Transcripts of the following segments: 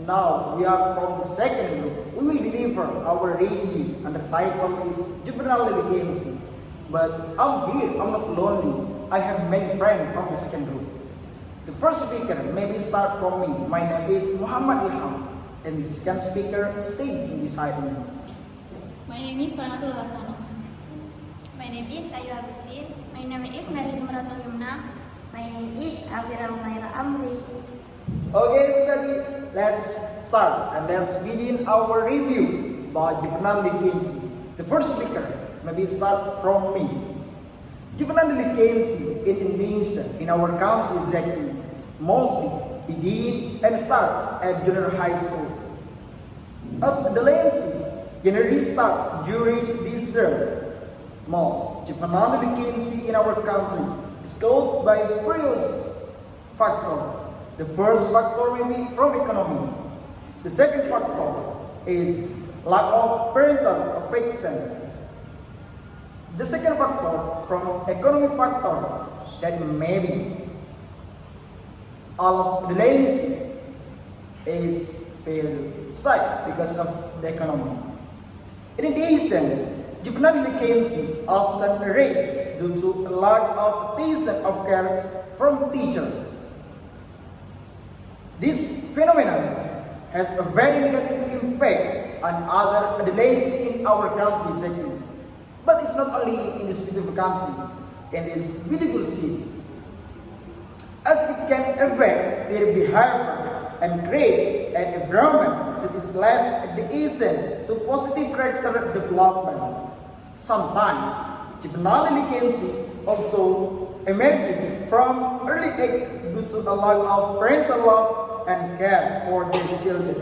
Now we are from the second group. We will deliver our review and the title is Juvenile Delinquency. But I'm here, I'm not lonely. I have many friends from the second group. The first speaker maybe start from me. My name is Muhammad Ilham. And the second speaker stay beside me. My name is Fanatul Hasani. My name is Ayu Agustin. My name is Mary Muratul Yumna. My name is Afira Umaira Amri. Okay everybody, let's start and let's begin our review about juvenile delinquency. The first speaker maybe start from me. Juvenile delinquency in Indonesia, in our country exactly, mostly begin and start at junior high school. As delinquency generally starts during this term. Most juvenile delinquency in our country is caused by various factors. The first factor may be from economy. The second factor is lack of parental affection. The second factor from economic factor that maybe all of the delinquency is feel sad because of the economy. In addition, juvenile delinquency often arises due to a lack of attention of care from teacher. This phenomenon has a very negative impact on other delinquency in our country exactly. But it's not only in this beautiful country, in this beautiful city. As it can affect their behavior and create an environment that is less education to positive character development. Sometimes juvenile delinquency also emerges from early age due to a lack of parental love and care for their children.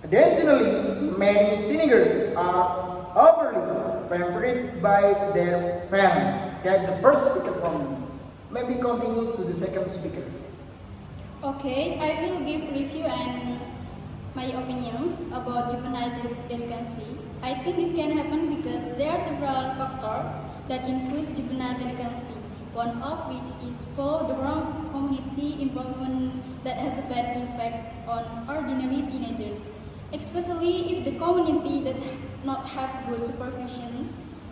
Additionally, many teenagers are overly pampered by their parents. Get the first speaker from me. Maybe continue to the second speaker. Okay, I will give review and my opinions about juvenile delinquency. I think this can happen because there are several factors that influence juvenile delinquency. One of which is for the wrong community involvement that has a bad impact on ordinary teenagers, especially if the community does not have good supervisions.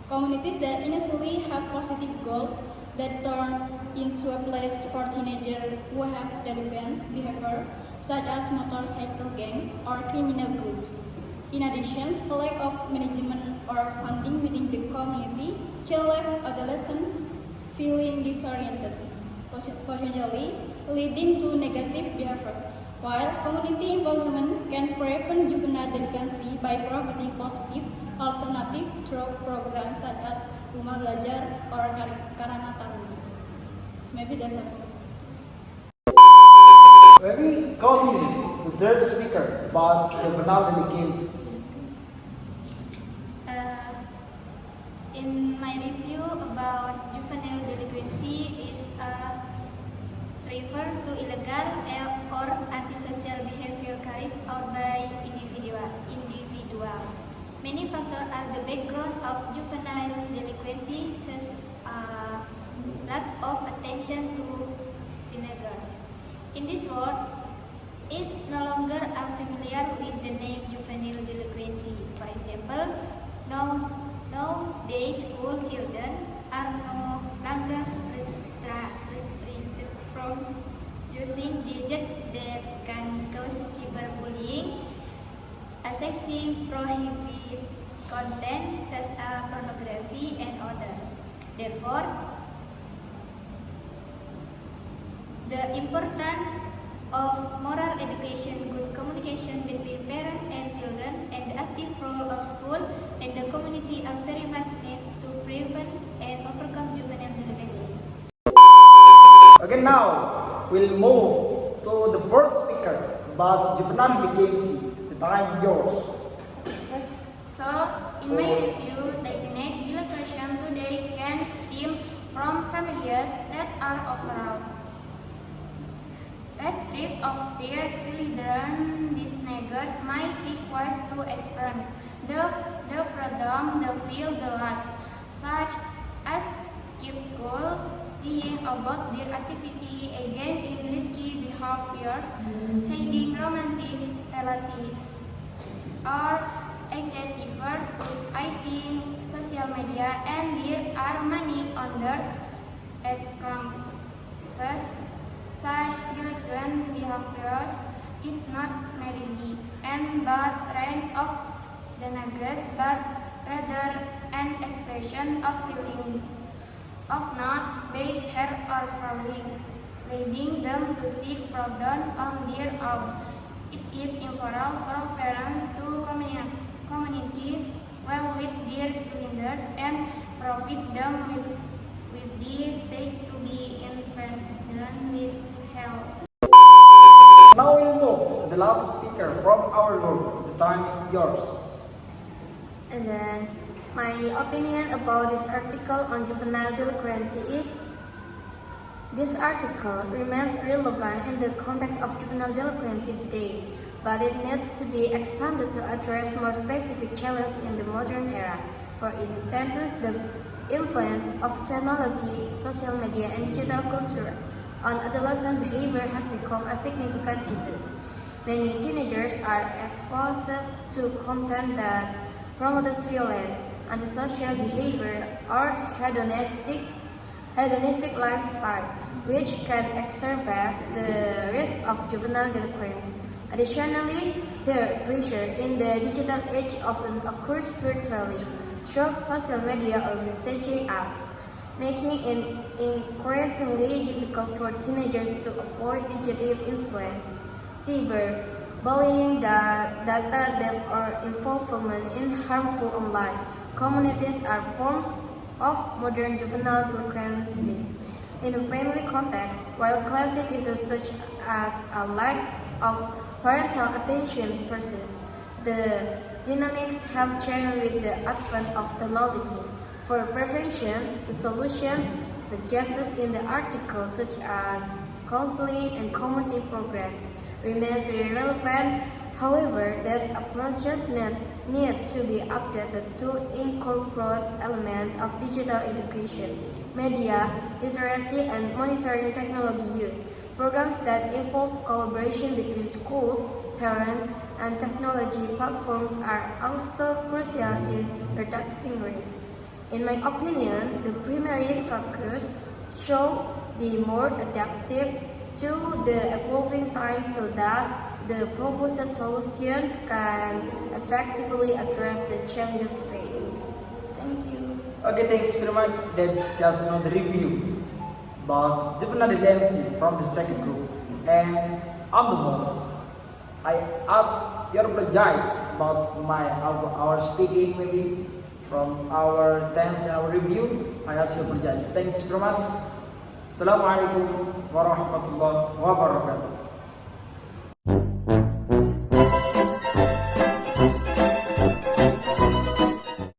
Communities that initially have positive goals that turn into a place for teenagers who have delinquent behavior, such as motorcycle gangs or criminal groups. In addition, a lack of management or funding within the community can leave adolescents feeling disoriented, potentially leading to negative behavior. While community involvement can prevent juvenile delinquency by providing positive alternative through programs such as Rumah Belajar or Karana Taruna. Maybe that's it. Maybe continue to third speaker about juvenile delinquency. In my review about juvenile delinquency is refer to illegal or antisocial behavior carried out by individuals. Many factors are the background of juvenile delinquency, such as lack of attention to teenagers. In this world, is no longer unfamiliar with the name juvenile delinquency. For example, nowadays school children are no longer restricted from using gadgets that can cause cyberbullying, accessing prohibited content such as pornography and others. Therefore, the importance of moral education, good communication between parents and children, and the active role of school and the community are very much needed to prevent and overcome juvenile delinquency. Okay, now we'll move to the first speaker about juvenile delinquency. The time is yours. Yes. So, in my review, definite delinquency today can stem from families that are overall restrict of their children. These teenagers might seek ways to experience the freedom they feel the life, such as skip school, lying about their activity, engage in risky behaviors, hiding romantic are excessive using social media, and there are many other examples. Such delinquent behaviors is not merely and bad trend of the neglect, but rather an expression of feeling of not being heard or falling, leading them to seek pardon on their own. It is immoral for parents to communicate well with their children and profit them with these takes to be infected with hell. Now we'll move to the last speaker from our group. The time is yours. And then my opinion about this article on juvenile delinquency is this article remains relevant in the context of juvenile delinquency today, but it needs to be expanded to address more specific challenges in the modern era. For instance, the influence of technology, social media, and digital culture on adolescent behavior has become a significant issue. Many teenagers are exposed to content that promotes violence, antisocial behavior, or hedonistic lifestyle, which can exacerbate the risk of juvenile delinquency. Additionally, peer pressure in the digital age often occurs virtually through social media or messaging apps, making it increasingly difficult for teenagers to avoid negative influence. Cyberbullying, data theft, or involvement in harmful online communities are forms of modern juvenile delinquency. In a family context, while classic issues such as a lack of parental attention persist, the dynamics have changed with the advent of technology. For prevention, the solutions suggested in the article, such as counseling and community programs, remain very relevant. However, these approaches need to be updated to incorporate elements of digital education, media literacy, and monitoring technology use. Programs that involve collaboration between schools, parents, and technology platforms are also crucial in reducing risk. In my opinion, the primary focus should be more adaptive to the evolving times so that the proposed solutions can effectively address the challenges faced. Thank you. Okay, thanks very much. That's just the review about juvenile delinquency from the second group. And I'm the boss. I ask your apologize about our speaking maybe from our tense and our review. I ask you apologize. Thanks very much. Assalamualaikum warahmatullahi wabarakatuh.